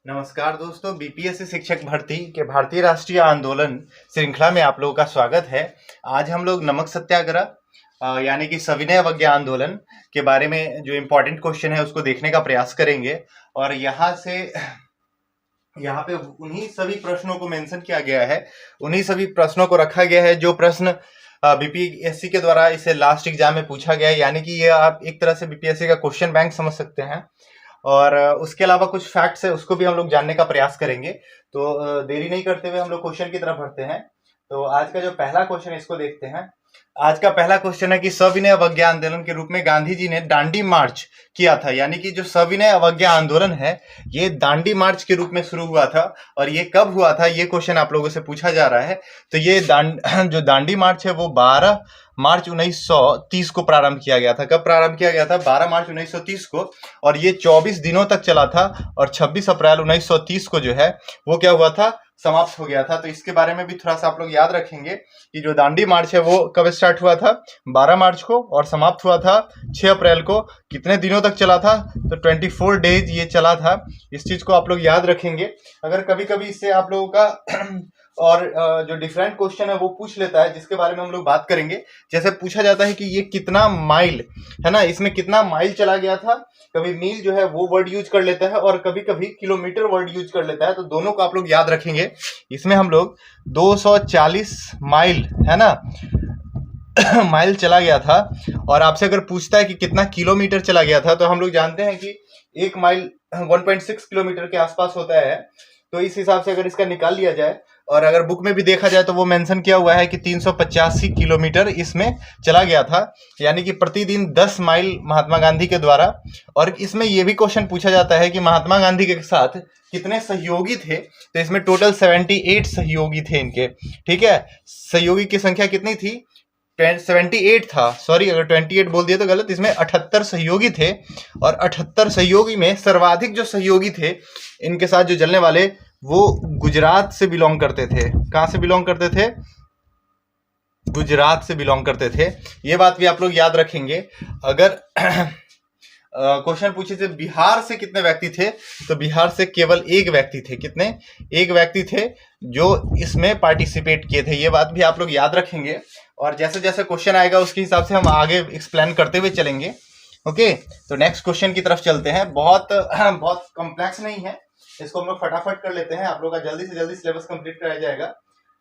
नमस्कार दोस्तों, बीपीएससी शिक्षक भर्ती के भारतीय राष्ट्रीय आंदोलन श्रृंखला में आप लोगों का स्वागत है। आज हम लोग नमक सत्याग्रह यानी कि सविनय अवज्ञा आंदोलन के बारे में जो इम्पोर्टेंट क्वेश्चन है उसको देखने का प्रयास करेंगे। और यहाँ पे उन्हीं सभी प्रश्नों को मेंशन किया गया है, उन्हीं सभी प्रश्नों को रखा गया है जो प्रश्न बीपीएससी के द्वारा इसे लास्ट एग्जाम में पूछा गया है। यानी कि ये आप एक तरह से बीपीएससी का क्वेश्चन बैंक समझ सकते हैं। और उसके अलावा कुछ फैक्ट्स है उसको भी हम लोग जानने का प्रयास करेंगे। तो देरी नहीं करते हुए हम लोग क्वेश्चन की तरफ बढ़ते हैं। तो आज का जो पहला क्वेश्चन है इसको देखते हैं। आज का पहला क्वेश्चन है कि सविनय अवज्ञा आंदोलन के रूप में गांधी जी ने दांडी मार्च किया था। यानी कि जो सविनय अवज्ञा आंदोलन है ये दांडी मार्च के रूप में शुरू हुआ था। और ये कब हुआ था ये क्वेश्चन आप लोगों से पूछा जा रहा है। तो ये जो दांडी मार्च है वो 12 मार्च 1930 को प्रारंभ किया गया था। कब प्रारंभ किया गया था? 12 मार्च 1930 को। और ये 24 दिनों तक चला था और 26 अप्रैल 1930 को जो है वो क्या हुआ था, समाप्त हो गया था। तो इसके बारे में भी थोड़ा सा आप लोग याद रखेंगे कि जो दांडी मार्च है वो कब स्टार्ट हुआ था? 12 मार्च को और समाप्त हुआ था 6 अप्रैल को। कितने दिनों तक चला था? तो 24 डेज ये चला था। इस चीज को आप लोग याद रखेंगे। अगर कभी कभी इससे आप लोगों का और जो डिफरेंट क्वेश्चन है वो पूछ लेता है जिसके बारे में हम लोग बात करेंगे। जैसे पूछा जाता है कि ये कितना माइल है ना, इसमें कितना माइल चला गया था। कभी मील जो है वो वर्ड यूज कर लेता है और कभी कभी किलोमीटर वर्ड यूज कर लेता है। तो दोनों को आप लोग याद रखेंगे। इसमें हम लोग 240 माइल है ना माइल चला गया था। और आपसे अगर पूछता है कि कितना किलोमीटर चला गया था तो हम लोग जानते हैं कि 1 माइल 1.6 किलोमीटर के आसपास होता है। तो इस हिसाब से अगर इसका निकाल लिया जाए और अगर बुक में भी देखा जाए तो वो मेंशन किया हुआ है कि 385 किलोमीटर इसमें चला गया था। यानी कि प्रतिदिन 10 माइल महात्मा गांधी के द्वारा। और इसमें ये भी क्वेश्चन पूछा जाता है कि महात्मा गांधी के साथ कितने सहयोगी थे। तो इसमें टोटल 78 सहयोगी थे इनके। ठीक है, सहयोगी की संख्या कितनी थी? 78 था। सॉरी, अगर 28 बोल दिया तो गलत। इसमें 78 सहयोगी थे। और 78 सहयोगी में सर्वाधिक जो सहयोगी थे इनके साथ जो जलने वाले वो गुजरात से बिलोंग करते थे। कहां से बिलोंग करते थे? गुजरात से बिलोंग करते थे। ये बात भी आप लोग याद रखेंगे। अगर क्वेश्चन पूछे थे बिहार से कितने व्यक्ति थे तो बिहार से केवल एक व्यक्ति थे। कितने? एक व्यक्ति थे जो इसमें पार्टिसिपेट किए थे। ये बात भी आप लोग याद रखेंगे। और जैसे जैसे क्वेश्चन आएगा उसके हिसाब से हम आगे एक्सप्लेन करते हुए चलेंगे। ओके, तो नेक्स्ट क्वेश्चन की तरफ चलते हैं। बहुत कॉम्प्लेक्स नहीं है, इसको हम लोग फटाफट कर लेते हैं। आप लोग का जल्दी से जल्दी सिलेबस कंप्लीट कराया जाएगा।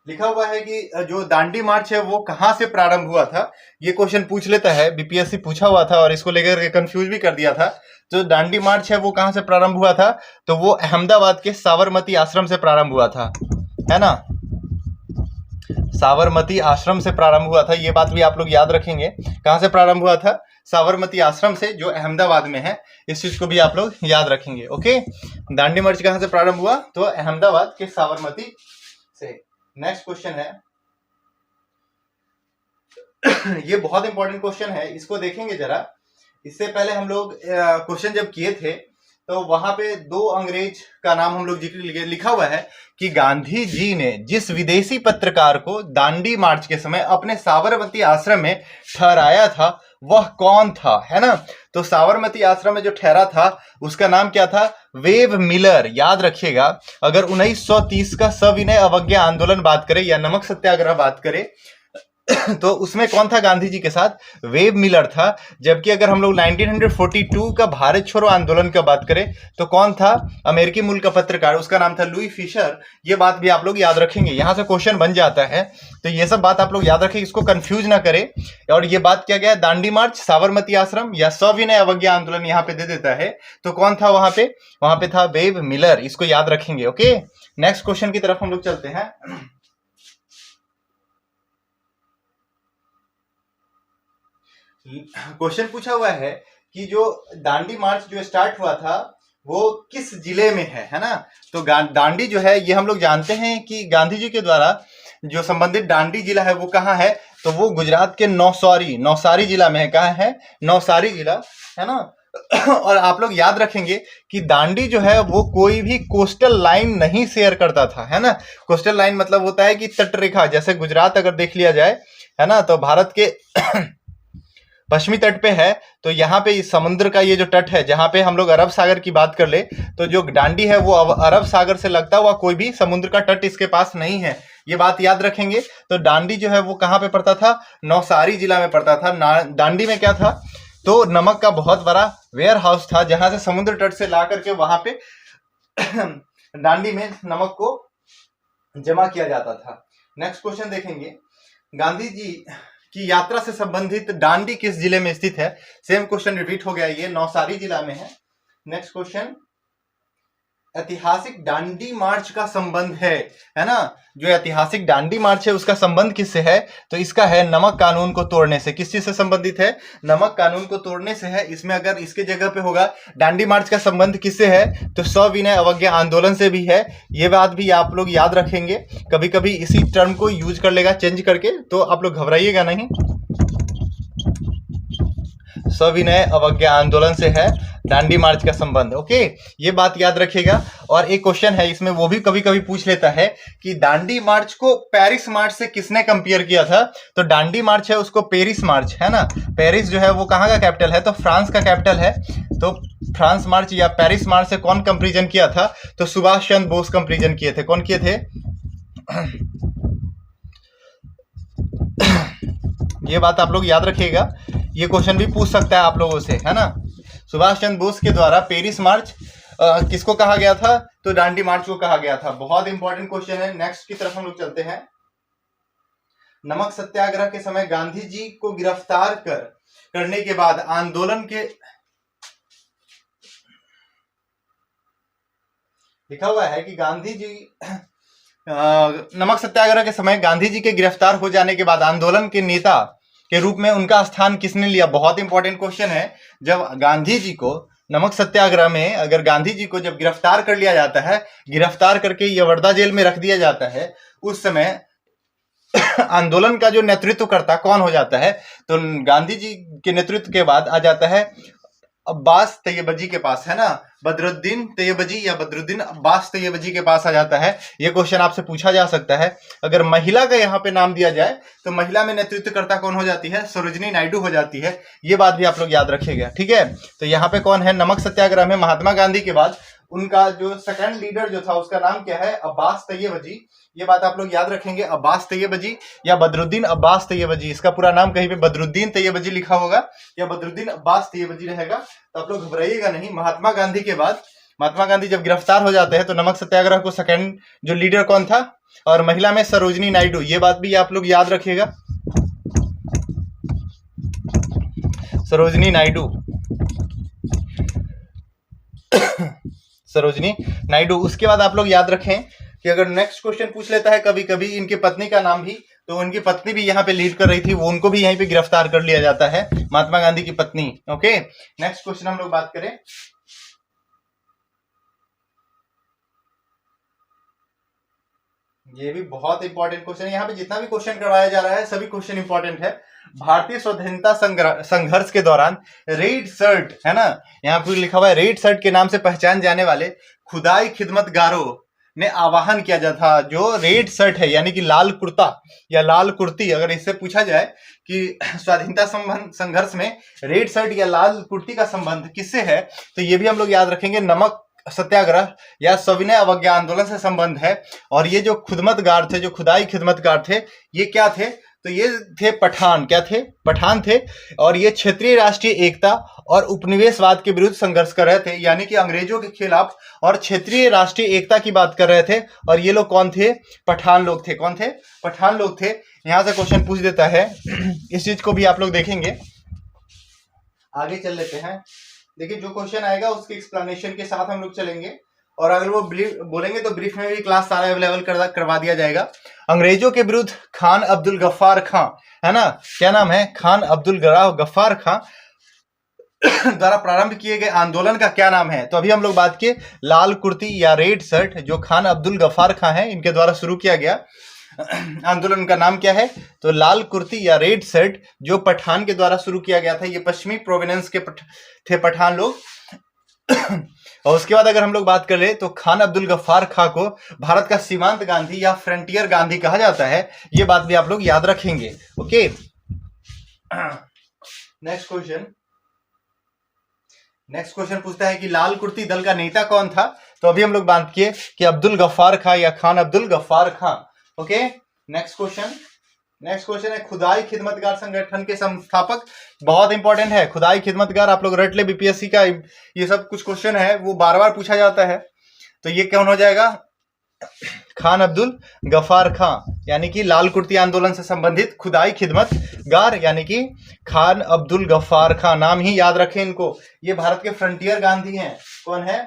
लिखा हुआ है कि जो दांडी मार्च है वो कहां से प्रारंभ हुआ था। ये क्वेश्चन पूछ लेता है, बीपीएससी पूछा हुआ था और इसको लेकर के कंफ्यूज भी कर दिया था। जो दांडी मार्च है वो कहां से प्रारंभ हुआ था? तो वो अहमदाबाद के साबरमती आश्रम से प्रारंभ हुआ था, है ना। साबरमती आश्रम से प्रारंभ हुआ था। ये बात भी आप लोग याद रखेंगे। कहां से प्रारंभ हुआ था? साबरमती आश्रम से, जो अहमदाबाद में है। इस चीज को भी आप लोग याद रखेंगे। ओके, दांडी मार्च कहां से प्रारंभ हुआ? तो अहमदाबाद के साबरमती से। नेक्स्ट क्वेश्चन है ये बहुत इंपॉर्टेंट क्वेश्चन है, इसको देखेंगे जरा। इससे पहले हम लोग क्वेश्चन जब किए थे तो वहां पे 2 अंग्रेज का नाम हम लोग जिक्र लिखा हुआ है कि गांधी जी ने जिस विदेशी पत्रकार को दांडी मार्च के समय अपने साबरमती आश्रम में ठहराया था वह कौन था, है ना। तो साबरमती आश्रम में जो ठहरा था उसका नाम क्या था? Web Miller. याद रखिएगा। अगर 1930 का सविनय अवज्ञा आंदोलन बात करें या नमक सत्याग्रह बात करें तो उसमें कौन था गांधी जी के साथ? वेब मिलर था। जबकि अगर हम लोग 1942 का भारत छोड़ो आंदोलन का बात करें तो कौन था? अमेरिकी मूल का पत्रकार, उसका नाम था लुई फिशर। ये बात भी आप लोग याद रखेंगे, यहां से क्वेश्चन बन जाता है। तो ये सब बात आप लोग याद रखें, इसको कंफ्यूज ना करें। और ये बात क्या गया? दांडी मार्च, साबरमती आश्रम या सविनय अवज्ञा आंदोलन यहाँ पे दे देता है। तो कौन था वहां पे? वहां पे था वेब मिलर। इसको याद रखेंगे। ओके, नेक्स्ट क्वेश्चन की तरफ हम लोग चलते हैं। क्वेश्चन पूछा हुआ है कि जो दांडी मार्च जो स्टार्ट हुआ था वो किस जिले में है ना। तो दांडी जो है ये हम लोग जानते हैं कि गांधी जी के द्वारा जो संबंधित दांडी जिला है वो कहाँ है? तो वो गुजरात के नौसारी जिला में है। कहाँ है? नौसारी जिला, है ना। और आप लोग याद रखेंगे कि दांडी जो है वो कोई भी कोस्टल लाइन नहीं शेयर करता था, है ना। कोस्टल लाइन मतलब होता है कि तटरेखा। जैसे गुजरात अगर देख लिया जाए, है ना, तो पश्चिमी तट पे है, तो यहाँ पे इस समुद्र का ये जो तट है, जहाँ पे हम लोग अरब सागर की बात कर ले, तो जो दांडी है वो अरब सागर से लगता हुआ कोई भी समुद्र का तट इसके पास नहीं है, ये बात याद रखेंगे। तो दांडी जो है वो कहाँ पे पड़ता था, नौसारी जिला में पड़ता था। दांडी में क्या था, तो नमक का बहुत बड़ा वेयर हाउस था, जहां से समुद्र तट से ला करके वहां पे दांडी में नमक को जमा किया जाता था। नेक्स्ट क्वेश्चन देखेंगे, गांधी जी की यात्रा से संबंधित दांडी किस जिले में स्थित है। सेम क्वेश्चन रिपीट हो गया, ये नौसारी जिला में है। नेक्स्ट क्वेश्चन, ऐतिहासिक दांडी मार्च का संबंध है ना, जो ऐतिहासिक दांडी मार्च है उसका संबंध किससे है, तो इसका है नमक कानून को तोड़ने से। किस चीज से संबंधित है, नमक कानून को तोड़ने से है। इसमें अगर इसके जगह पे होगा दांडी मार्च का संबंध किससे है, तो सविनय अवज्ञा आंदोलन से भी है। ये बात भी आप लोग याद रखेंगे, कभी कभी इसी टर्म को यूज कर लेगा चेंज करके, तो आप लोग घबराइएगा नहीं। सविनय अवज्ञा आंदोलन से है दांडी मार्च का संबंध। ओके, ये बात याद रखिएगा। और एक क्वेश्चन है इसमें, वो भी कभी कभी पूछ लेता है कि दांडी मार्च को पेरिस मार्च से किसने कंपेयर किया था। तो दांडी मार्च है उसको पेरिस मार्च, है ना, पेरिस जो है वो कहाँ का कैपिटल है, तो फ्रांस का कैपिटल है। तो फ्रांस मार्च या पेरिस मार्च से कौन कंपेरिजन किया था, तो सुभाष चंद्र बोस कंपेरिजन किए थे। कौन किए थे ये बात आप लोग याद रखिएगा, ये क्वेश्चन भी पूछ सकता है आप लोगों से, है ना। सुभाष चंद्र बोस के द्वारा पेरिस मार्च किसको कहा गया था, तो दांडी मार्च को कहा गया था। बहुत इंपॉर्टेंट क्वेश्चन है। नेक्स्ट की तरफ हम लोग चलते हैं। नमक सत्याग्रह के समय गांधी जी को गिरफ्तार करने के बाद आंदोलन के, लिखा हुआ है कि गांधी जी नमक सत्याग्रह के समय गांधी जी के गिरफ्तार हो जाने के बाद आंदोलन के नेता के रूप में उनका स्थान किसने लिया। बहुत इंपॉर्टेंट क्वेश्चन है। जब गांधी जी को नमक सत्याग्रह में, अगर गांधी जी को जब गिरफ्तार कर लिया जाता है, गिरफ्तार करके यवर्दा जेल में रख दिया जाता है, उस समय आंदोलन का जो नेतृत्व करता कौन हो जाता है, तो गांधी जी के नेतृत्व के बाद आ जाता है अब्बास तैयबजी के पास, है ना, बदरुद्दीन तैयबजी या बदरुद्दीन अब्बास तैयबजी के पास आ जाता है। ये क्वेश्चन आपसे पूछा जा सकता है। अगर महिला का यहाँ पे नाम दिया जाए तो महिला में नेतृत्वकर्ता कौन हो जाती है, सरोजिनी नायडू हो जाती है। ये बात भी आप लोग याद रखिएगा, ठीक है। तो यहाँ पे कौन है, नमक सत्याग्रह में महात्मा गांधी के बाद उनका जो सेकंड लीडर जो था उसका नाम क्या है, अब्बास तैयबजी। ये बात आप लोग याद रखेंगे, अब्बास तैयबजी या बदरुद्दीन अब्बास तैयबजी। इसका पूरा नाम कहीं पे बदरुद्दीन तैयबजी लिखा होगा या बदरुद्दीन अब्बास तैयबजी रहेगा, तो आप लोग घबराइएगा नहीं। महात्मा गांधी के बाद, महात्मा गांधी जब गिरफ्तार हो जाते हैं तो नमक सत्याग्रह को सेकंड जो लीडर कौन था, और महिला में सरोजिनी नायडू। ये बात भी आप लोग याद रखिएगा, सरोजिनी नायडू, सरोजिनी नायडू। उसके बाद आप लोग याद रखें कि अगर नेक्स्ट क्वेश्चन पूछ लेता है कभी कभी इनकी पत्नी का नाम भी, तो उनकी पत्नी भी यहाँ पे लीड कर रही थी, वो उनको भी यहीं पे गिरफ्तार कर लिया जाता है, महात्मा गांधी की पत्नी। ओके, नेक्स्ट क्वेश्चन हम लोग बात करें, ये भी बहुत इंपॉर्टेंट क्वेश्चन है। यहाँ पे जितना भी क्वेश्चन करवाया जा रहा है सभी क्वेश्चन इंपॉर्टेंट है। भारतीय स्वतंत्रता संघर्ष के दौरान रेड शर्ट, है ना, यहाँ पे लिखा हुआ है रेड शर्ट के नाम से पहचान जाने वाले खुदाई खिदमतगारों ने आवाहन किया जाता था। जो रेड शर्ट है यानी कि लाल कुर्ता या लाल कुर्ती, अगर इससे पूछा जाए कि स्वाधीनता संघर्ष में रेड शर्ट या लाल कुर्ती का संबंध किससे है, तो ये भी हम लोग याद रखेंगे, नमक सत्याग्रह या सविनय अवज्ञा आंदोलन से संबंध है। और ये जो खिदमतगार थे, जो खुदाई खिदमतगार थे, ये क्या थे, तो ये थे पठान। क्या थे, पठान थे। और ये क्षेत्रीय राष्ट्रीय एकता और उपनिवेशवाद के विरुद्ध संघर्ष कर रहे थे, यानी कि अंग्रेजों के खिलाफ और क्षेत्रीय राष्ट्रीय एकता की बात कर रहे थे। और ये लोग कौन थे, पठान लोग थे। कौन थे, पठान लोग थे। यहां से क्वेश्चन पूछ देता है, इस चीज को भी आप लोग देखेंगे। आगे चल लेते हैं। देखिए, जो क्वेश्चन आएगा उसके एक्सप्लेनेशन के साथ हम लोग चलेंगे, और अगर वो बोलेंगे तो ब्रीफ में भी क्लास सारा अवेलेबल करवा दिया जाएगा। अंग्रेजों के विरुद्ध खान अब्दुल गफ्फार खां, है ना, क्या नाम है, खान अब्दुल गफ्फार खां द्वारा प्रारंभ किए गए आंदोलन का क्या नाम है। तो अभी हम लोग बात किए लाल कुर्ती या रेड शर्ट, जो खान अब्दुल गफ्फार खां है, इनके द्वारा शुरू किया गया आंदोलन का नाम क्या है, तो लाल कुर्ती या रेड शर्ट, जो पठान के द्वारा शुरू किया गया था। ये पश्चिमी प्रोविनेंस के थे पठान लोग। और उसके बाद अगर हम लोग बात करें तो खान अब्दुल गफ्फार खां को भारत का सीमांत गांधी या फ्रंटियर गांधी कहा जाता है। ये बात भी आप लोग याद रखेंगे। ओके, नेक्स्ट क्वेश्चन पूछता है कि लाल कुर्ती दल का नेता कौन था। तो अभी हम लोग बात किए कि अब्दुल गफ्फार खां या खान अब्दुल गफ्फार खां। ओके, नेक्स्ट क्वेश्चन है खुदाई खिदमतगार संगठन के संस्थापक। बहुत इंपॉर्टेंट है खुदाई खिदमतगार, आप लोग रट ले, बीपीएससी का ये सब कुछ क्वेश्चन है वो बार बार पूछा जाता है। तो ये कौन हो जाएगा, खान अब्दुल गफ्फार खां, यानी कि लाल कुर्ती आंदोलन से संबंधित खुदाई खिदमतगार यानी कि खान अब्दुल गफ्फार खां। नाम ही याद रखें इनको, ये भारत के फ्रंटियर गांधी हैं। कौन है,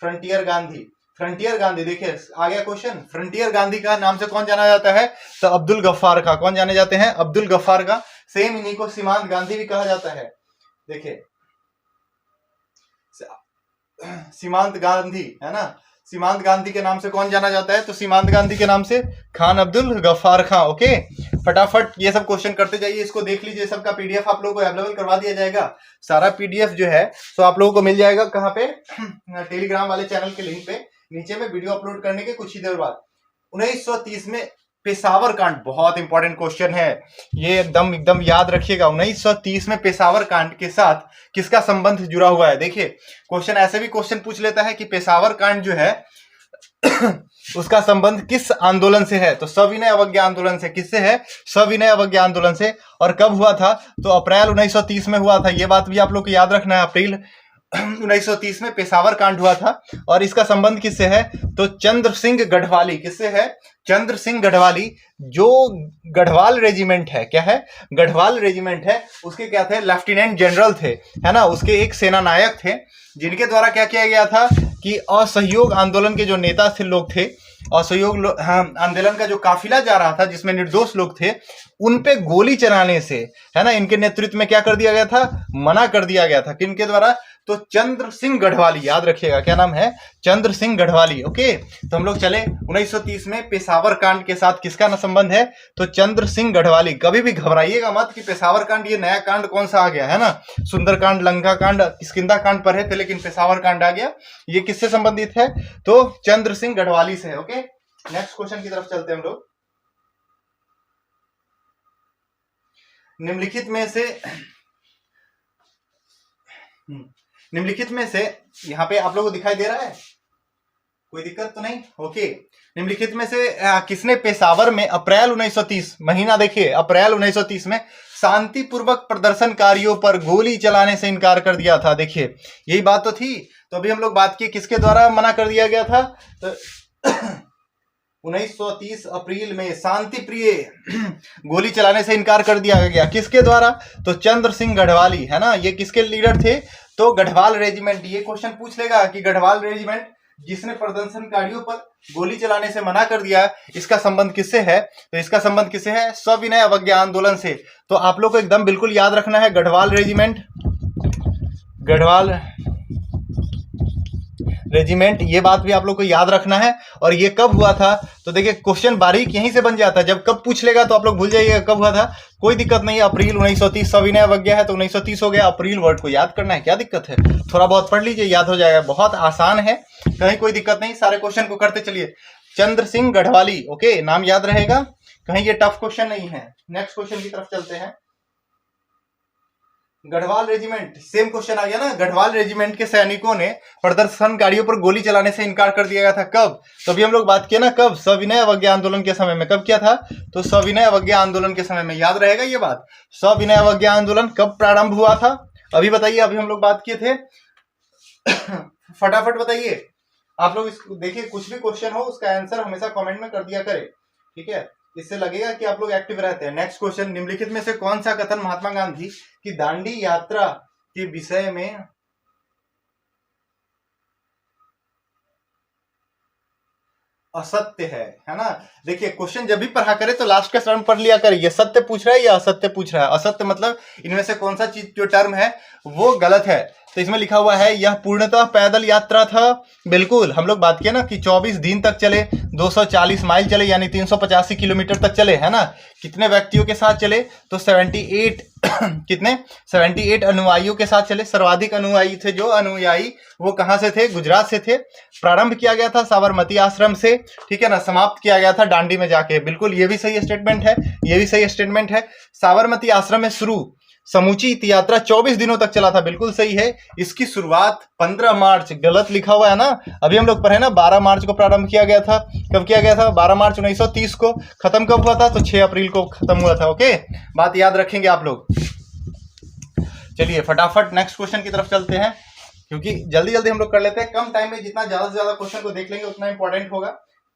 फ्रंटियर गांधी। फ्रंटियर गांधी, देखिए आ गया क्वेश्चन, फ्रंटियर गांधी का नाम से कौन जाना जाता है, तो अब्दुल गफ्फार खां। कौन जाने जाते हैं, अब्दुल गफ्फार खां। सेम इन्हीं को सीमांत गांधी भी कहा जाता है। देखिए सीमांत गांधी है ना, सीमांत गांधी के नाम से कौन जाना जाता है, तो सीमांत गांधी के नाम से खान अब्दुल गफ्फार खां। ओके, फटाफट ये सब क्वेश्चन करते जाइए, इसको देख लीजिए, सबका पीडीएफ आप लोगों को अवेलेबल करवा दिया जाएगा। सारा पीडीएफ जो है तो आप लोगों को मिल जाएगा कहाँ पे, टेलीग्राम वाले चैनल के लिंक पे नीचे में वीडियो अपलोड करने के कुछ ही देर बाद। 1930 में पेशावर कांड, बहुत इंपॉर्टेंट क्वेश्चन है ये, एकदम याद रखिएगा। 1930 में पेशावर कांड के साथ किसका संबंध जुड़ा हुआ है। देखिए क्वेश्चन ऐसे भी क्वेश्चन पूछ लेता है कि पेशावर कांड जो है उसका संबंध किस आंदोलन से है, तो सविनय अवज्ञा आंदोलन से। किससे है, सविनय अवज्ञा आंदोलन से। और कब हुआ था, तो अप्रैल 1930 में हुआ था। ये बात भी आप लोग को याद रखना है, अप्रैल 1930 में पेशावर कांड हुआ था। और इसका संबंध किससे है, तो चंद्र सिंह गढ़वाली। किससे है, चंद्र सिंह गढ़वाली, जो गढ़वाल रेजिमेंट है, क्या है, गढ़वाल रेजिमेंट है, उसके क्या थे, लेफ्टिनेंट जनरल थे, है ना, उसके एक सेना नायक थे, जिनके द्वारा क्या किया गया था कि असहयोग आंदोलन के जो नेता थे, लोग थे, असहयोग आंदोलन का जो काफिला जा रहा था जिसमें निर्दोष लोग थे, उन पे गोली चलाने से, है ना, इनके नेतृत्व में क्या कर दिया गया था, मना कर दिया गया था। किनके द्वारा, तो चंद्र सिंह गढ़वाली, याद रखिएगा क्या नाम है, चंद्र सिंह गढ़वाली। ओके, तो हम लोग चले 1930 में पेशावर कांड के साथ किसका न संबंध है, तो चंद्र सिंह गढ़वाली। कभी भी घबराइएगा मत कि पेशावर कांड ये नया कांड कौन सा आ गया, है ना, सुंदरकांड, लंका कांड, किष्किंधा कांड पढ़े थे, लेकिन पेशावर कांड आ गया। ये किससे संबंधित है, तो चंद्र सिंह गढ़वाली से। ओके, नेक्स्ट क्वेश्चन की तरफ चलते हैं हम लोग। निम्नलिखित में से यहाँ पे आप लोगों को दिखाई दे रहा है, कोई दिक्कत तो नहीं। ओके, निम्नलिखित में से किसने पेशावर में अप्रैल 1930, महीना देखिए, अप्रैल 1930 में शांतिपूर्वक प्रदर्शनकारियों पर गोली चलाने से इनकार कर दिया था। देखिए यही बात तो थी। तो अभी हम लोग बात की किसके द्वारा मना कर दिया गया था, तो 1930 अप्रैल में शांति प्रिय गोली चलाने से इनकार कर दिया गया। किसके द्वारा, तो चंद्र सिंह गढ़वाली, है ना, ये किसके लीडर थे, तो गढ़वाल रेजिमेंट। ये क्वेश्चन पूछ लेगा कि गढ़वाल रेजिमेंट जिसने प्रदर्शनकारियों पर गोली चलाने से मना कर दिया, इसका संबंध किससे है, तो इसका संबंध किससे है, सविनय अवज्ञा आंदोलन से। तो आप लोग को एकदम बिल्कुल याद रखना है, गढ़वाल रेजिमेंट, ये बात भी आप लोग को याद रखना है। और ये कब हुआ था, तो देखिए क्वेश्चन बारीक यहीं से बन जाता है, जब कब पूछ लेगा तो आप लोग भूल जाइएगा कब हुआ था, कोई दिक्कत नहीं है। अप्रैल 1930 सविनय अवज्ञा है तो 1930 हो गया, अप्रैल वर्ड को याद करना है, क्या दिक्कत है, थोड़ा बहुत पढ़ लीजिए, याद हो जाएगा, बहुत आसान है, कहीं कोई दिक्कत नहीं, सारे क्वेश्चन को करते चलिए। चंद्र सिंह गढ़वाली, ओके, नाम याद रहेगा, कहीं ये टफ क्वेश्चन नहीं है। नेक्स्ट क्वेश्चन की तरफ चलते हैं। गढ़वाल रेजिमेंट, सेम क्वेश्चन आ गया ना, गढ़वाल रेजिमेंट के सैनिकों ने प्रदर्शनकारियों पर गोली चलाने से इनकार कर दिया गया था। कब, तो अभी हम लोग बात किए ना, कब, सविनय अवज्ञा आंदोलन के समय में। कब किया था, तो सविनय अवज्ञा आंदोलन के समय में, याद रहेगा ये बात। सविनय अवज्ञा आंदोलन कब प्रारंभ हुआ था, अभी बताइए, अभी हम लोग बात किए थे फटाफट बताइए आप लोग। इसको देखिए, कुछ भी क्वेश्चन हो उसका आंसर हमेशा कमेंट में कर दिया करें, ठीक है, इससे लगेगा कि आप लोग एक्टिव रहते हैं। नेक्स्ट क्वेश्चन, निम्नलिखित में से कौन सा कथन महात्मा गांधी की दांडी यात्रा के विषय में असत्य है ना। देखिए क्वेश्चन जब भी पढ़ा करे तो लास्ट का टर्म पढ़ लिया करे, ये सत्य पूछ रहा है या असत्य पूछ रहा है। असत्य मतलब इनमें से कौन सा चीज जो टर्म है वो गलत है। तो इसमें लिखा हुआ है यह पूर्णतः पैदल यात्रा था। बिल्कुल, हम लोग बात किए ना कि 24 दिन तक चले, 240 माइल चले, यानी 385 किलोमीटर तक चले, है ना। कितने व्यक्तियों के साथ चले, तो 78 कितने 78 अनुयायियों के साथ चले। सर्वाधिक अनुयायी थे, जो अनुयायी वो कहाँ से थे, गुजरात से थे। प्रारंभ किया गया था साबरमती आश्रम से, ठीक है ना, समाप्त किया गया था दांडी में जाके। बिल्कुल, ये भी सही स्टेटमेंट है, ये भी सही स्टेटमेंट है। साबरमती आश्रम में शुरू समूची यात्रा 24 दिनों तक चला था, बिल्कुल सही है। इसकी शुरुआत 15 मार्च, गलत लिखा हुआ है ना, अभी हम लोग पढ़े ना 12 मार्च को प्रारंभ किया गया था। कब किया गया था? 12 मार्च 1930 को। खत्म कब हुआ था? तो 6 अप्रैल को खत्म हुआ था। ओके, बात याद रखेंगे आप लोग। चलिए फटाफट नेक्स्ट क्वेश्चन की तरफ चलते हैं, क्योंकि जल्दी जल्दी हम लोग कर लेते हैं। कम टाइम में जितना ज्यादा से ज्यादा क्वेश्चन को देख लेंगे उतना इंपॉर्टेंट होगा।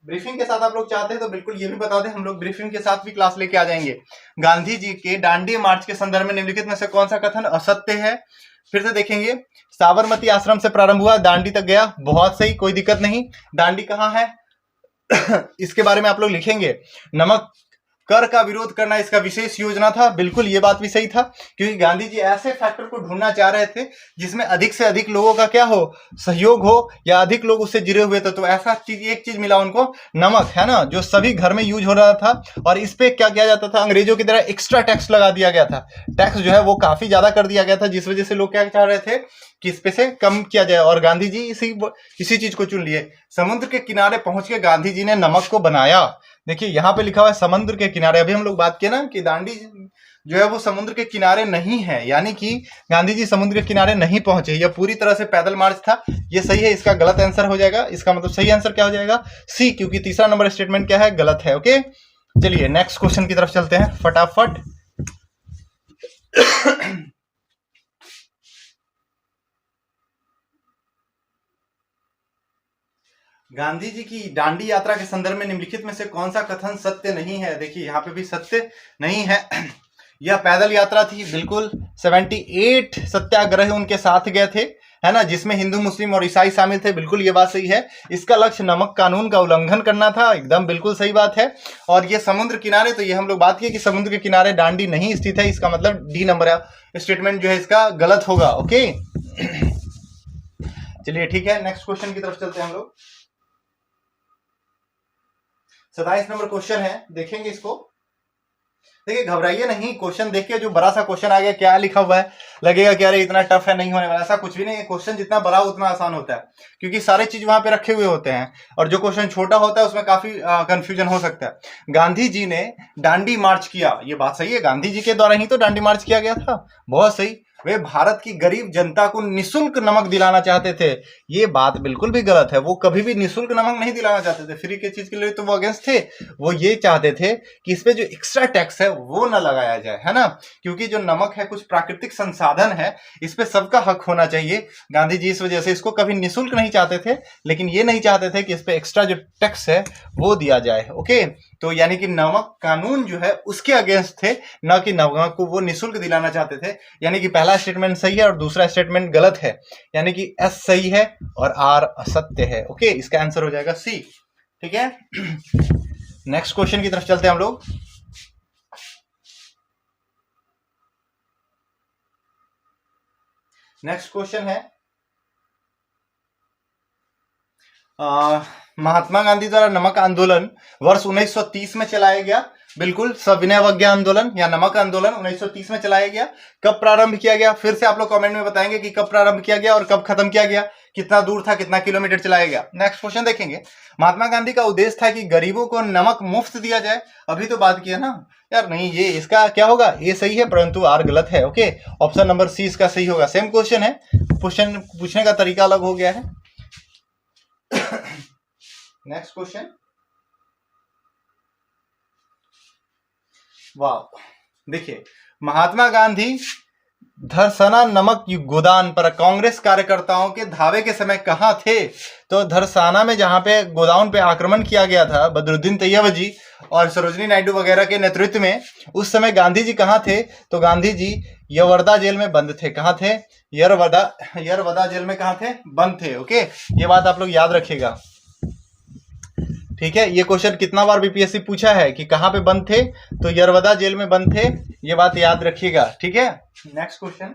ब्रीफिंग के साथ आप लोग चाहते हैं तो बिल्कुल ये भी बता दें, हम लोग ब्रीफिंग के साथ भी क्लास लेके आ जाएंगे। गांधी जी के दांडी मार्च के संदर्भ में निम्नलिखित में से कौन सा कथन असत्य है? फिर से देखेंगे, साबरमती आश्रम से प्रारंभ हुआ, दांडी तक गया, बहुत सही, कोई दिक्कत नहीं। दांडी कहाँ है इसके बारे में आप लोग लिखेंगे। नमक कर का विरोध करना इसका विशेष योजना था, बिल्कुल ये बात भी सही था, क्योंकि गांधी जी ऐसे फैक्टर को ढूंढना चाह रहे थे जिसमें अधिक से अधिक लोगों का क्या हो, सहयोग हो, या अधिक लोग उससे जुड़े हुए थे। तो ऐसा चीज, एक चीज मिला उनको, नमक, है ना, जो सभी घर में यूज हो रहा था। और इस पे क्या किया जाता था, अंग्रेजों की तरह एक्स्ट्रा टैक्स लगा दिया गया था। टैक्स जो है वो काफी ज्यादा कर दिया गया था, जिस वजह से लोग क्या चाह रहे थे कि इस पे से कम किया जाए, और गांधी जी इसी चीज को चुन लिए। समुद्र के किनारे पहुंच के गांधी जी ने नमक को बनाया। देखिए यहाँ पे लिखा हुआ है समुद्र के किनारे। अभी हम लोग बात किए ना कि दांडी जो है वो समुद्र के किनारे नहीं है, यानी कि गांधी जी समुद्र के किनारे नहीं पहुंचे, यह पूरी तरह से पैदल मार्च था। ये सही है, इसका गलत आंसर हो जाएगा। इसका मतलब सही आंसर क्या हो जाएगा? सी, क्योंकि तीसरा नंबर स्टेटमेंट क्या है, गलत है। ओके, चलिए नेक्स्ट क्वेश्चन की तरफ चलते हैं फटाफट। गांधी जी की दांडी यात्रा के संदर्भ में निम्नलिखित में से कौन सा कथन सत्य नहीं है? देखिए यहाँ पे भी सत्य नहीं है। यह पैदल यात्रा थी, बिल्कुल। 78 सत्याग्रह उनके साथ गए थे, है ना, जिसमें हिंदू, मुस्लिम और ईसाई शामिल थे, बिल्कुल ये बात सही है। इसका लक्ष्य नमक कानून का उल्लंघन करना था, एकदम बिल्कुल सही बात है। और ये समुद्र किनारे, तो ये हम लोग बात किए कि समुद्र के किनारे दांडी नहीं स्थित है, इसका मतलब डी नंबर स्टेटमेंट जो है इसका गलत होगा। ओके चलिए ठीक है, नेक्स्ट क्वेश्चन की तरफ चलते हैं हम लोग। 27 नंबर क्वेश्चन है, देखेंगे इसको। देखिए घबराइए नहीं, क्वेश्चन देखिए, जो बड़ा सा क्वेश्चन आ गया, क्या लिखा हुआ है, लगेगा कि अरे इतना टफ है, नहीं होने वाला, ऐसा कुछ भी नहीं है। क्वेश्चन जितना बड़ा उतना आसान होता है, क्योंकि सारे चीज वहां पे रखे हुए होते हैं, और जो क्वेश्चन छोटा होता है उसमें काफी कंफ्यूजन हो सकता है। गांधी जी ने दांडी मार्च किया, ये बात सही है, गांधी जी के द्वारा ही तो दांडी मार्च किया गया था, बहुत सही। वे भारत की गरीब जनता को निःशुल्क नमक दिलाना चाहते थे, ये बात बिल्कुल भी गलत है। वो कभी भी निःशुल्क नमक नहीं दिलाना चाहते थे, फ्री के चीज के लिए तो वो अगेंस्ट थे। वो ये चाहते थे कि इस पे जो एक्स्ट्रा टैक्स है वो न लगाया जाए, है ना, क्योंकि जो नमक है कुछ प्राकृतिक संसाधन है, इस पे सबका हक होना चाहिए। गांधी जी इस वजह से इसको कभी निःशुल्क नहीं चाहते थे, लेकिन ये नहीं चाहते थे कि इस पे एक्स्ट्रा जो टैक्स है वो दिया जाए। ओके, तो यानी कि नमक कानून जो है उसके अगेंस्ट थे, न कि नमक को वो निःशुल्क दिलाना चाहते थे। यानी कि पहला स्टेटमेंट सही है और दूसरा स्टेटमेंट गलत है, यानी कि एस सही है और आर असत्य है। ओके, इसका आंसर हो जाएगा सी। ठीक है, नेक्स्ट क्वेश्चन की तरफ चलते हैं हम लोग। नेक्स्ट क्वेश्चन है, महात्मा गांधी द्वारा नमक आंदोलन वर्ष 1930 में चलाया गया, बिल्कुल। सविनय अवज्ञा आंदोलन या नमक आंदोलन 1930 में चलाया गया। कब प्रारंभ किया गया, फिर से आप लोग कमेंट में बताएंगे कि कब प्रारंभ किया गया और कब खत्म किया गया, कितना दूर था, कितना किलोमीटर चलाया गया। नेक्स्ट क्वेश्चन देखेंगे, महात्मा गांधी का उद्देश्य था कि गरीबों को नमक मुफ्त दिया जाए। अभी तो बात किया ना यार, नहीं, ये इसका क्या होगा, ये सही है परंतु आर गलत है। ओके, ऑप्शन नंबर सी इसका सही होगा। सेम क्वेश्चन है, क्वेश्चन पूछने का तरीका अलग हो गया है। नेक्स्ट क्वेश्चन, वाह, देखिए, महात्मा गांधी धरसना नमक गोदान पर कांग्रेस कार्यकर्ताओं के धावे के समय कहां थे? तो धरसाना में जहां पे गोदाउन पे आक्रमण किया गया था बदरुद्दीन तैयबजी और सरोजनी नायडू वगैरह के नेतृत्व में, उस समय गांधी जी कहां थे? तो गांधी जी यरवदा जेल में बंद थे। कहां थे? यरवदा जेल में कहां थे? बंद थे। ओके, ये बात आप लोग याद रखिएगा। ठीक है, ये क्वेश्चन कितना बार बीपीएससी पूछा है कि कहां पे बंद थे, तो यरवदा जेल में बंद थे, ये बात याद रखिएगा। ठीक है, नेक्स्ट क्वेश्चन,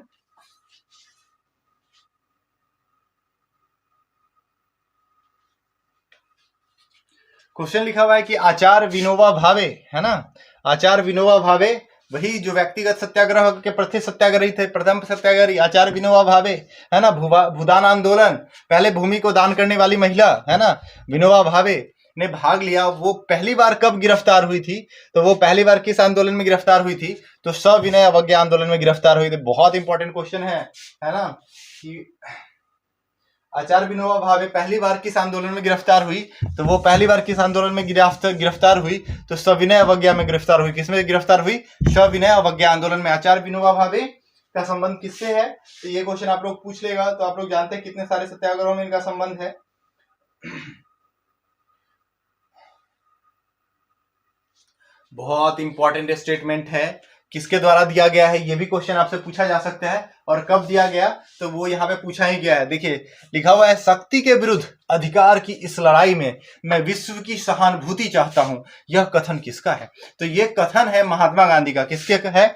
क्वेश्चन लिखा हुआ है कि आचार्य विनोबा भावे, है ना, आचार्य विनोबा भावे वही जो व्यक्तिगत सत्याग्रह के प्रति सत्याग्रही थे, प्रथम सत्याग्रही आचार्य विनोबा भावे, है ना। भूदान आंदोलन, पहले भूमि को दान करने वाली महिला, है ना, विनोबा भावे ने भाग लिया वो पहली बार कब गिरफ्तार हुई थी? तो वो पहली बार किस आंदोलन में गिरफ्तार हुई थी? तो सविनय अवज्ञा आंदोलन में गिरफ्तार हुई थी। बहुत इंपॉर्टेंट क्वेश्चन है ना, कि आचार्य विनोबा भावे पहली बार किस आंदोलन में गिरफ्तार हुई? तो वो पहली बार किस आंदोलन में गिरफ्तार हुई? तो सविनय अवज्ञा में गिरफ्तार हुई। किसमें गिरफ्तार हुई? सविनय अवज्ञा आंदोलन में। आचार्य विनोबा भावे का संबंध किससे है? तो ये क्वेश्चन आप लोग पूछ लेगा। तो आप लोग जानते हैं कितने सारे सत्याग्रहों में इनका संबंध है। बहुत इंपॉर्टेंट स्टेटमेंट है। किसके द्वारा दिया गया है ये भी क्वेश्चन आपसे पूछा जा सकता है, और कब दिया गया तो वो यहाँ पे पूछा ही गया है। देखिए लिखा हुआ है, शक्ति के विरुद्ध अधिकार की इस लड़ाई में मैं विश्व की सहानुभूति चाहता हूं। यह कथन किसका है? तो ये कथन है महात्मा गांधी का। किसके है?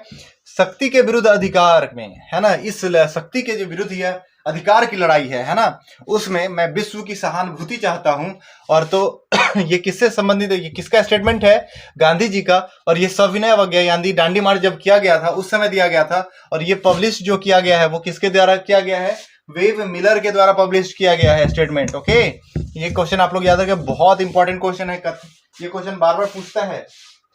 शक्ति के विरुद्ध अधिकार में, है ना, इस शक्ति के जो विरुद्ध यह अधिकार की लड़ाई है ना, उसमें मैं विश्व की सहानुभूति चाहता हूं। और तो ये किससे संबंधित है? ये किसका स्टेटमेंट है? गांधी जी का। और ये सविनय अवज्ञा यानी दांडी मार्च जब किया गया था उस समय दिया गया था। और ये पब्लिश जो किया गया है वो किसके द्वारा किया गया है? वेव मिलर के द्वारा पब्लिश किया गया है स्टेटमेंट। ओके, ये क्वेश्चन आप लोग याद रखें, बहुत इंपॉर्टेंट क्वेश्चन है। ये क्वेश्चन बार बार पूछता है,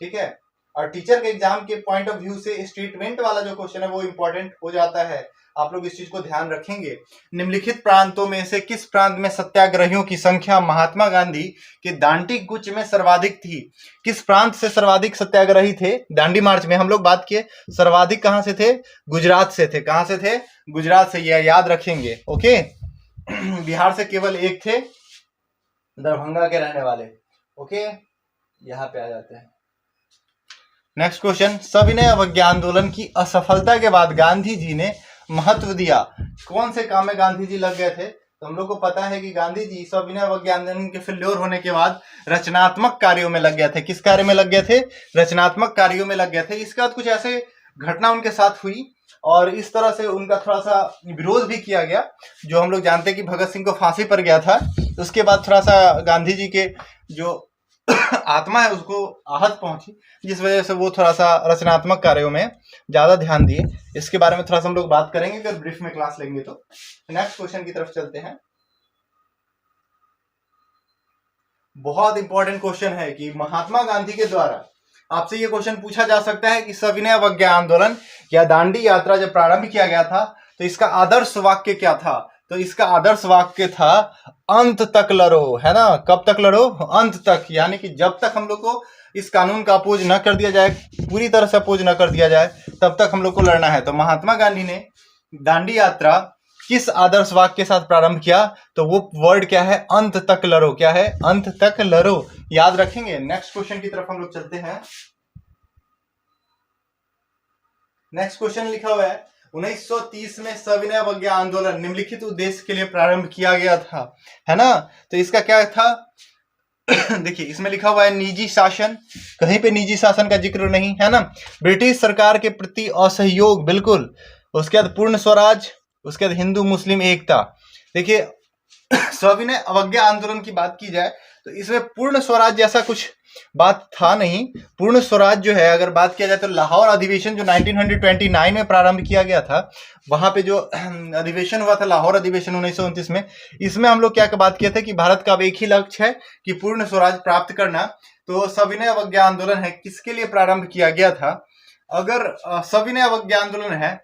ठीक है। और टीचर के एग्जाम के पॉइंट ऑफ व्यू से स्टेटमेंट वाला जो क्वेश्चन है वो इंपॉर्टेंट हो जाता है। आप लोग इस चीज को ध्यान रखेंगे। निम्नलिखित प्रांतों में से किस प्रांत में सत्याग्रहियों की संख्या महात्मा गांधी के दांडी कूच में सर्वाधिक थी? किस प्रांत से सर्वाधिक सत्याग्रही थे दांडी मार्च में? हम लोग बात किए सर्वाधिक कहां से थे? गुजरात से थे। कहां से थे? गुजरात से। यह याद रखेंगे। ओके, बिहार से केवल एक थे, दरभंगा के रहने वाले। ओके, यहां पे आ जाते हैं। नेक्स्ट क्वेश्चन, सविनय अवज्ञा आंदोलन की असफलता के बाद गांधी जी ने महत्व दिया कौन से काम में गांधी जी लग गए थे? तो हम लोग को पता है कि गांधी जी सविनय अवज्ञा आंदोलन के फेल्योर होने के बाद रचनात्मक कार्यों में लग गए थे। किस कार्य में लग गए थे? रचनात्मक कार्यों में लग गए थे। इसके बाद कुछ ऐसे घटना उनके साथ हुई और इस तरह से उनका थोड़ा सा विरोध भी किया गया। जो हम लोग जानते हैं कि भगत सिंह को फांसी पर गया था, उसके बाद थोड़ा सा गांधी जी के जो आत्मा है उसको आहत पहुंची, जिस वजह से वो थोड़ा सा रचनात्मक कार्यों में ज्यादा ध्यान दिए। इसके बारे में थोड़ा सा हम लोग बात करेंगे अगर ब्रीफ में क्लास लेंगे तो। नेक्स्ट क्वेश्चन की तरफ चलते हैं। बहुत इंपॉर्टेंट क्वेश्चन है कि महात्मा गांधी के द्वारा आपसे ये क्वेश्चन पूछा जा सकता है कि सविनय अवज्ञा आंदोलन या दांडी यात्रा जब प्रारंभ किया गया था तो इसका आदर्श वाक्य क्या था? तो इसका आदर्श वाक्य था अंत तक लड़ो, है ना। कब तक लड़ो? अंत तक, यानी कि जब तक हम लोग को इस कानून का अपोज न कर दिया जाए, पूरी तरह से अपोज न कर दिया जाए, तब तक हम लोग को लड़ना है। तो महात्मा गांधी ने दांडी यात्रा किस आदर्श वाक्य के साथ प्रारंभ किया? तो वो वर्ड क्या है? अंत तक लड़ो। क्या है? अंत तक लड़ो। याद रखेंगे। नेक्स्ट क्वेश्चन की तरफ हम लोग चलते हैं। नेक्स्ट क्वेश्चन लिखा हुआ है, 1930 में सविनय अवज्ञा आंदोलन निम्नलिखित उद्देश्य के लिए प्रारंभ किया गया था, है ना। तो इसका क्या था? देखिए इसमें लिखा हुआ है निजी शासन, कहीं पे निजी शासन का जिक्र नहीं, है ना। ब्रिटिश सरकार के प्रति असहयोग, बिल्कुल। उसके बाद पूर्ण स्वराज, उसके बाद हिंदू मुस्लिम एकता। देखिए सविनय अवज्ञा आंदोलन की बात की जाए तो इसमें पूर्ण स्वराज जैसा कुछ बात था नहीं। पूर्ण स्वराज जो है अगर बात किया जाए तो लाहौर अधिवेशन जो 1929 में प्रारंभ किया गया था, वहां पे जो अधिवेशन हुआ था लाहौर अधिवेशन 1929 में, इसमें हम लोग क्या बात किया था कि भारत का अब एक ही लक्ष्य है कि पूर्ण स्वराज प्राप्त करना। तो सविनय अवज्ञा आंदोलन है किसके लिए प्रारंभ किया गया था? अगर सविनय अवज्ञा आंदोलन है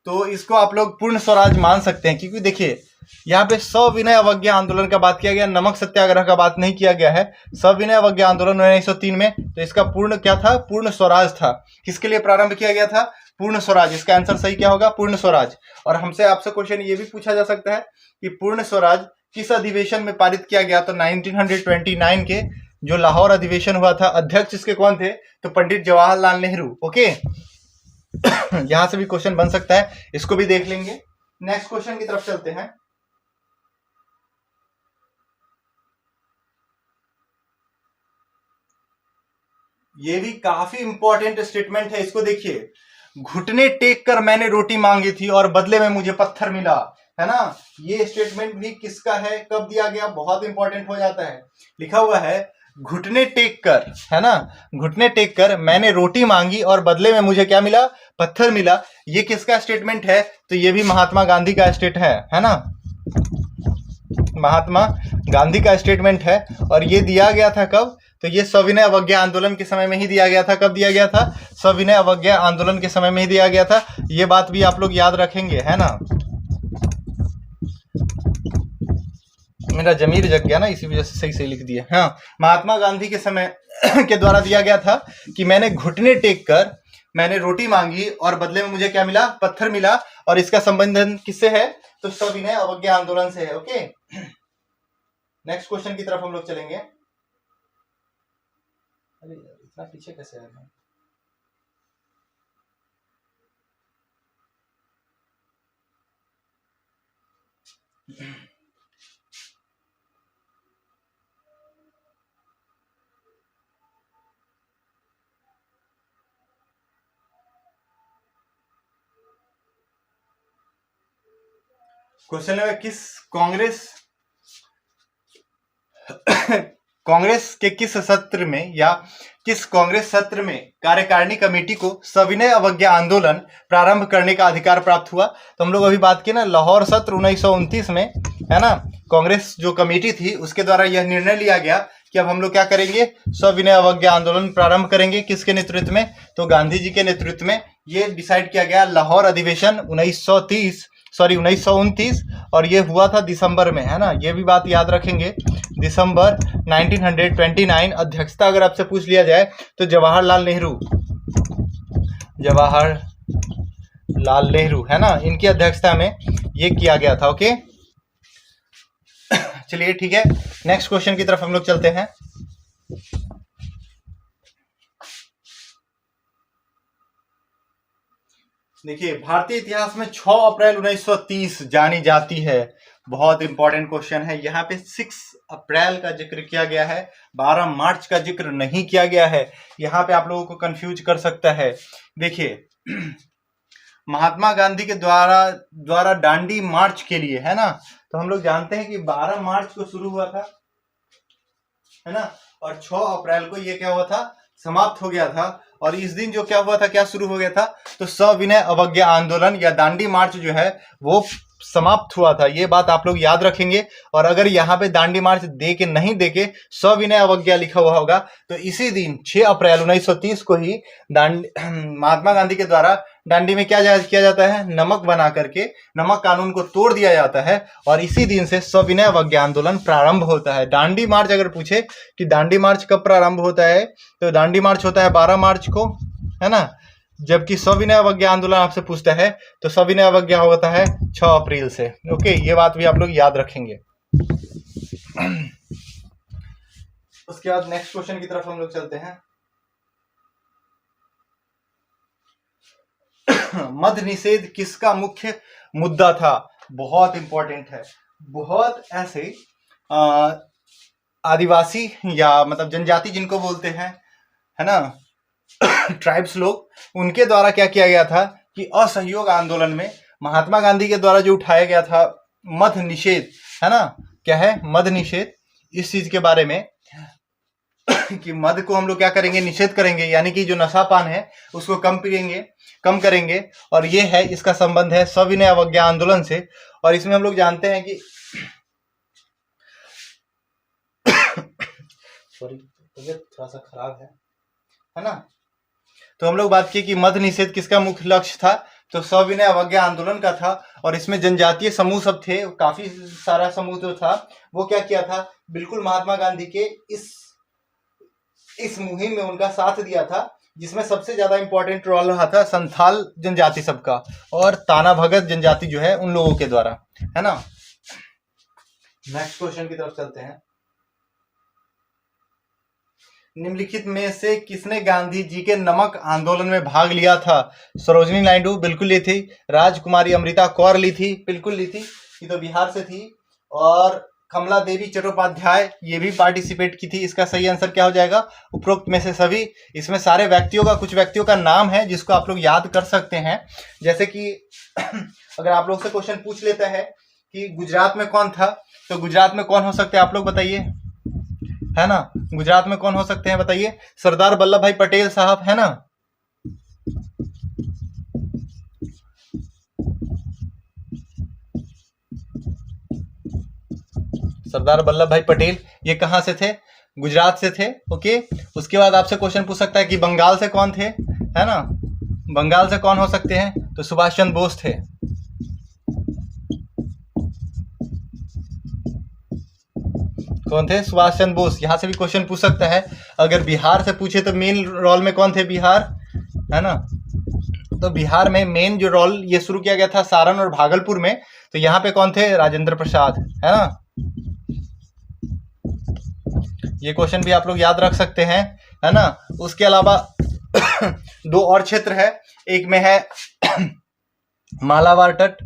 तो इसको आप लोग पूर्ण स्वराज मान सकते हैं, क्योंकि देखिए यहाँ पे सविनय अवज्ञा आंदोलन का बात किया गया, नमक सत्याग्रह का बात नहीं किया गया है। सविनय अवज्ञा आंदोलन 1903 में, तो इसका पूर्ण क्या था? पूर्ण स्वराज था। किसके लिए प्रारंभ किया गया था? पूर्ण स्वराज। इसका आंसर सही क्या होगा? पूर्ण स्वराज। और हमसे आपसे क्वेश्चन ये भी पूछा जा सकता है कि पूर्ण स्वराज किस अधिवेशन में पारित किया गया? तो 1929 के जो लाहौर अधिवेशन हुआ था, अध्यक्ष इसके कौन थे? तो पंडित जवाहरलाल नेहरू। ओके, यहां से भी क्वेश्चन बन सकता है, इसको भी देख लेंगे। नेक्स्ट क्वेश्चन की तरफ चलते हैं। ये भी काफी इंपॉर्टेंट स्टेटमेंट है, इसको देखिए। घुटने टेक कर मैंने रोटी मांगी थी और बदले में मुझे पत्थर मिला, है ना। ये स्टेटमेंट भी किसका है? कब दिया गया? बहुत इंपॉर्टेंट हो जाता है। लिखा हुआ है घुटने टेक कर, है ना, घुटने टेक कर मैंने रोटी मांगी और बदले में मुझे क्या मिला? पत्थर मिला। ये किसका स्टेटमेंट है? तो ये भी महात्मा गांधी का स्टेट है ना। महात्मा गांधी का स्टेटमेंट है और ये दिया गया था कब? तो ये सविनय अवज्ञा आंदोलन के समय में ही दिया गया था। कब दिया गया था? सविनय अवज्ञा आंदोलन के समय में ही दिया गया था। ये बात भी आप लोग याद रखेंगे, है ना। मेरा जमीर जग गया ना, इसी वजह से सही सही लिख दिया। हाँ, महात्मा गांधी के समय के द्वारा दिया गया था कि मैंने घुटने टेक कर मैंने रोटी मांगी और बदले में मुझे क्या मिला? पत्थर मिला। और इसका संबंधन किससे है? तो सविनय अवज्ञा आंदोलन से है। ओके, नेक्स्ट क्वेश्चन की तरफ हम लोग चलेंगे। अरे इतना पीछे कैसे आ गए? क्वेश्चन नंबर, कांग्रेस के किस सत्र में या किस कांग्रेस सत्र में कार्यकारिणी कमेटी को सविनय अवज्ञा आंदोलन प्रारंभ करने का अधिकार प्राप्त हुआ? तो हम लोग अभी बात की ना, लाहौर सत्र 1929 में, है ना। कांग्रेस जो कमेटी थी उसके द्वारा यह निर्णय लिया गया कि अब हम लोग क्या करेंगे? सविनय अवज्ञा आंदोलन प्रारंभ करेंगे। किसके नेतृत्व में? तो गांधी जी के नेतृत्व में ये डिसाइड किया गया। लाहौर अधिवेशन 1929 और ये हुआ था दिसंबर में, है ना। ये भी बात याद रखेंगे, दिसंबर 1929। अध्यक्षता अगर आपसे पूछ लिया जाए तो जवाहरलाल नेहरू, है ना, इनकी अध्यक्षता में ये किया गया था। ओके, चलिए ठीक है, नेक्स्ट क्वेश्चन की तरफ हम लोग चलते हैं। देखिए, भारतीय इतिहास में 6 अप्रैल 1930 जानी जाती है। बहुत इंपॉर्टेंट क्वेश्चन है। यहाँ पे 6 अप्रैल का जिक्र किया गया है, 12 मार्च का जिक्र नहीं किया गया है। यहाँ पे आप लोगों को कंफ्यूज कर सकता है। देखिए, महात्मा गांधी के द्वारा दांडी मार्च के लिए, है ना, तो हम लोग जानते हैं कि 12 मार्च को शुरू हुआ था, है ना, और 6 अप्रैल को ये क्या हुआ था? समाप्त हो गया था। और इस दिन जो क्या हुआ था, क्या शुरू हो गया था? तो सविनय अवज्ञा आंदोलन या दांडी मार्च जो है वो समाप्त हुआ था। ये बात आप लोग याद रखेंगे। और अगर यहाँ पे दांडी मार्च दे के नहीं दे के सविनय अवज्ञा लिखा हुआ होगा तो इसी दिन 6 अप्रैल 1930 को ही महात्मा गांधी के द्वारा दांडी में क्या किया जाता है? नमक बना करके नमक कानून को तोड़ दिया जाता है और इसी दिन से सविनय अवज्ञा आंदोलन प्रारंभ होता है। दांडी मार्च अगर पूछे कि दांडी मार्च कब प्रारंभ होता है, तो दांडी मार्च होता है 12 मार्च को, है ना। जबकि सविनय अवज्ञा आंदोलन आपसे पूछता है तो सविनय अवज्ञा होता है 6 अप्रैल से। ओके, ये बात भी आप लोग याद रखेंगे। उसके बाद नेक्स्ट क्वेश्चन की तरफ हम लोग चलते हैं। मद्य निषेध किसका मुख्य मुद्दा था? बहुत इंपॉर्टेंट है। बहुत ऐसे आदिवासी या मतलब जनजाति जिनको बोलते हैं, है ना, ट्राइब्स लोग, उनके द्वारा क्या किया गया था कि असहयोग आंदोलन में महात्मा गांधी के द्वारा जो उठाया गया था मद्य निषेध, है ना, क्या है? मद्य निषेध। इस चीज के बारे में कि मद्य को हम लोग क्या करेंगे? निषेध करेंगे, यानी कि जो नशापान है उसको कम करेंगे। और ये है, इसका संबंध है सविनय अवज्ञा आंदोलन से। और इसमें हम लोग जानते हैं कि सॉरी, तबीयत थोड़ा सा खराब है ना। तो हम लोग बात की कि मद्य निषेध किसका मुख्य लक्ष्य था? तो सविनय अवज्ञा आंदोलन का था। और इसमें जनजातीय समूह सब थे, काफी सारा समूह जो था वो क्या किया था? बिल्कुल महात्मा गांधी के इस मुहिम में उनका साथ दिया था, जिसमें सबसे ज्यादा इंपॉर्टेंट रोल रहा था संथाल जनजाति सबका और ताना भगत जनजाति जो है उन लोगों के द्वारा, है ना। नेक्स्ट क्वेश्चन की तरफ चलते हैं। निम्नलिखित में से किसने गांधी जी के नमक आंदोलन में भाग लिया था? सरोजिनी नायडू बिल्कुल ली थी, राजकुमारी अमृता कौर ली थी, बिल्कुल ली थी, ये तो बिहार से थी, और कमला देवी चट्टोपाध्याय ये भी पार्टिसिपेट की थी। इसका सही आंसर क्या हो जाएगा? उपरोक्त में से सभी। इसमें सारे व्यक्तियों का, कुछ व्यक्तियों का नाम है जिसको आप लोग याद कर सकते हैं। जैसे कि अगर आप लोग से क्वेश्चन पूछ लेता है कि गुजरात में कौन था, तो गुजरात में कौन हो सकते हैं आप लोग बताइए, है ना। गुजरात में कौन हो सकते हैं बताइए? सरदार वल्लभ भाई पटेल साहब, है ना। सरदार वल्लभ भाई पटेल, ये कहाँ से थे? गुजरात से थे। ओके, उसके बाद आपसे क्वेश्चन पूछ सकता है कि बंगाल से कौन थे, है ना? बंगाल से कौन हो सकते हैं? तो सुभाष चंद्र बोस थे। कौन थे? सुभाष चंद्र बोस। यहां से भी क्वेश्चन पूछ सकता है। अगर बिहार से पूछे तो मेन रोल में कौन थे? बिहार, है ना? तो बिहार में मेन जो रोल ये शुरू किया गया था सारण और भागलपुर में, तो यहाँ पे कौन थे? राजेंद्र प्रसाद, है ना? ये क्वेश्चन भी आप लोग याद रख सकते हैं, है ना? उसके अलावा दो और क्षेत्र है, एक में है मालाबार तट।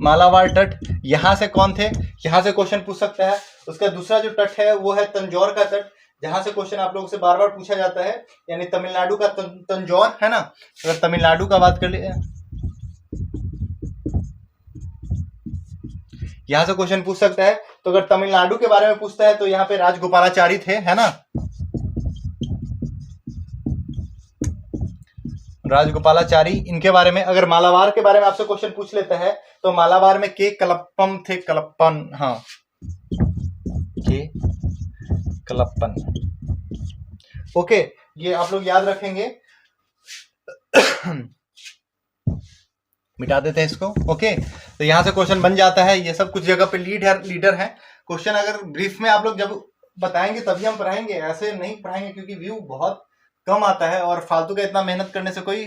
मालाबार तट, यहां से कौन थे? यहां से क्वेश्चन पूछ सकता है। उसका दूसरा जो तट है वो है तंजौर का तट, जहां से क्वेश्चन आप लोगों से बार बार पूछा जाता है, यानी तमिलनाडु का तंजौर, है ना? अगर तमिलनाडु का बात कर ले, यहां से क्वेश्चन पूछ सकता है। तो अगर तमिलनाडु के बारे में पूछता है तो यहाँ पे राजगोपालाचारी थे, है ना? राजगोपालाचारी, इनके बारे में। अगर मालाबार के बारे में आपसे क्वेश्चन पूछ लेता है तो मालाबार में के कलप्पम थे, कलप्पन, हाँ, के कलप्पन। ओके, ये आप लोग याद रखेंगे। मिटा देते हैं इसको। ओके, तो यहां से क्वेश्चन बन जाता है। ये सब कुछ जगह पे लीडर है। क्वेश्चन अगर ब्रीफ में आप लोग जब बताएंगे तभी हम पढ़ाएंगे, ऐसे नहीं पढ़ाएंगे, क्योंकि व्यू बहुत कम आता है और फालतू का इतना मेहनत करने से कोई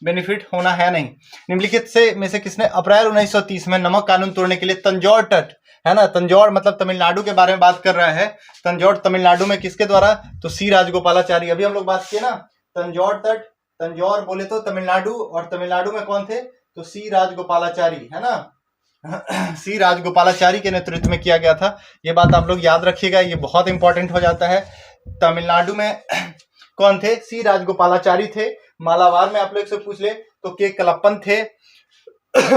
बेनिफिट होना है नहीं। निम्नलिखित से में से किसने अप्रैल 1930 में नमक कानून तोड़ने के लिए तंजौर तट, है ना? तंजौर मतलब तमिलनाडु के बारे में बात कर रहा है। तंजौर तमिलनाडु में किसके द्वारा? तो सी राजगोपालाचारी। अभी हम लोग बात किए ना, तंजौर तट, तंजौर बोले तो तमिलनाडु, और तमिलनाडु में कौन थे? तो सी राजगोपालाचारी, है ना? सी राजगोपालाचारी के नेतृत्व में किया गया था। ये बात आप लोग याद रखिएगा, ये बहुत इंपॉर्टेंट हो जाता है। तमिलनाडु में कौन थे? सी राजगोपालाचारी थे। मालाबार में आप लोग से पूछ ले तो के कलप्पन थे।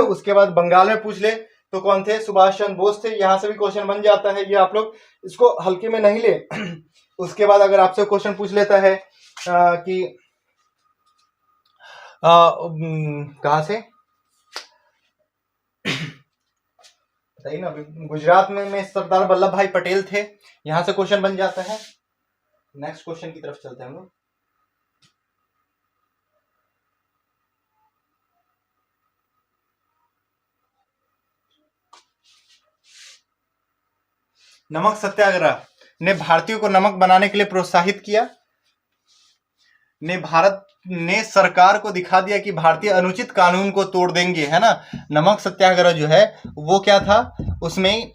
उसके बाद बंगाल में पूछ ले तो कौन थे? सुभाष चंद्र बोस थे। यहां से भी क्वेश्चन बन जाता है, ये आप लोग इसको हल्के में नहीं ले। उसके बाद अगर आपसे क्वेश्चन पूछ लेता है कि कहां से, बताइए ना, गुजरात में सरदार वल्लभ भाई पटेल थे। यहां से क्वेश्चन बन जाता है। नेक्स्ट क्वेश्चन की तरफ चलते हैं हम लोग। नमक सत्याग्रह ने भारतीयों को नमक बनाने के लिए प्रोत्साहित किया। भारत ने सरकार को दिखा दिया कि भारतीय अनुचित कानून को तोड़ देंगे, है ना? नमक सत्याग्रह जो है वो क्या था उसमें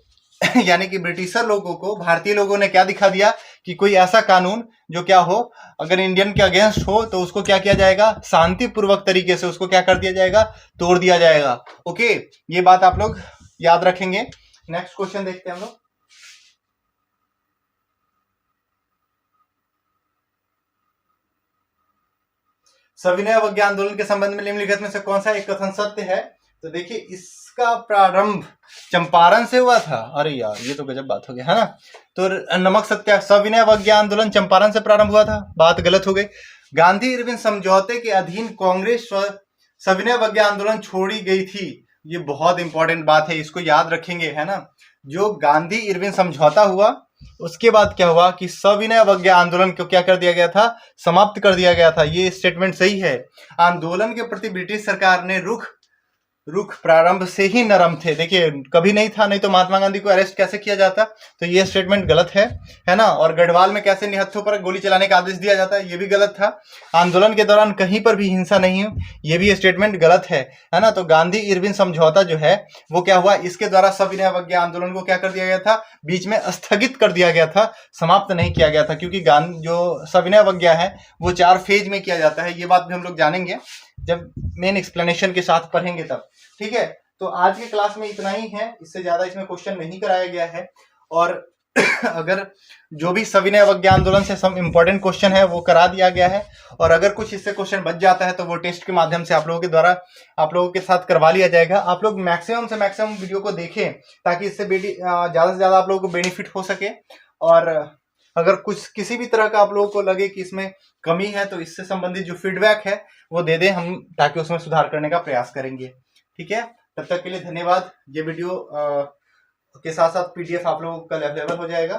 यानी कि ब्रिटिशर लोगों को भारतीय लोगों ने क्या दिखा दिया कि कोई ऐसा कानून जो क्या हो, अगर इंडियन के अगेंस्ट हो तो उसको क्या किया जाएगा? शांतिपूर्वक तरीके से उसको क्या कर दिया जाएगा? तोड़ दिया जाएगा। ओके, ये बात आप लोग याद रखेंगे। नेक्स्ट क्वेश्चन देखते हैं हम लोग। सविनय अवज्ञा आंदोलन के संबंध में निम्नलिखित में से कौन सा एक कथन सत्य है? तो देखिए, इसका प्रारंभ चंपारण से हुआ था। अरे यार, ये तो गजब बात हो गया, है ना? तो नमक सविनय अवज्ञा आंदोलन चंपारण से प्रारंभ हुआ था, बात गलत हो गई। गांधी इरविन समझौते के अधीन कांग्रेस सविनय अवज्ञा आंदोलन छोड़ी गई थी। ये बहुत इंपॉर्टेंट बात है, इसको याद रखेंगे, है ना? जो गांधी इरविन समझौता हुआ उसके बाद क्या हुआ कि सविनय अवज्ञा आंदोलन को क्या कर दिया गया था? समाप्त कर दिया गया था। ये स्टेटमेंट सही है। आंदोलन के प्रति ब्रिटिश सरकार ने रुख प्रारंभ से ही नरम थे। देखिए, कभी नहीं था, नहीं तो महात्मा गांधी को अरेस्ट कैसे किया जाता? तो ये स्टेटमेंट गलत है ना? और गढ़वाल में कैसे निहत्थों पर गोली चलाने का आदेश दिया जाता है? ये भी गलत था। आंदोलन के दौरान कहीं पर भी हिंसा नहीं हुई, ये भी स्टेटमेंट गलत है ना? तो गांधी इरविन समझौता जो है वो क्या हुआ? इसके द्वारा सविनय अवज्ञा आंदोलन को क्या कर दिया गया था? बीच में स्थगित कर दिया गया था, समाप्त नहीं किया गया था, क्योंकि जो सविनय अवज्ञा है वो 4 फेज में किया जाता है। ये बात भी हम लोग जानेंगे जब मेन एक्सप्लेनेशन के साथ पढ़ेंगे तब। ठीक है, तो आज के क्लास में इतना ही है, इससे ज्यादा इसमें क्वेश्चन नहीं कराया गया है। और अगर जो भी सविनय अवज्ञा आंदोलन से सम इंपॉर्टेंट क्वेश्चन है वो करा दिया गया है, और अगर कुछ इससे क्वेश्चन बच जाता है तो वो टेस्ट के माध्यम से आप लोगों के द्वारा आप लोगों के साथ करवा लिया जाएगा। आप लोग मैक्सिमम से मैक्सिमम वीडियो को देखें ताकि इससे ज्यादा से ज्यादा आप लोगों को बेनिफिट हो सके। और अगर कुछ किसी भी तरह का आप लोगों को लगे कि इसमें कमी है तो इससे संबंधित जो फीडबैक है वो दे दें हम, ताकि उसमें सुधार करने का प्रयास करेंगे। ठीक है, तब तक के लिए धन्यवाद। ये वीडियो के साथ साथ PDF आप लोगों को कल अवेलेबल हो जाएगा।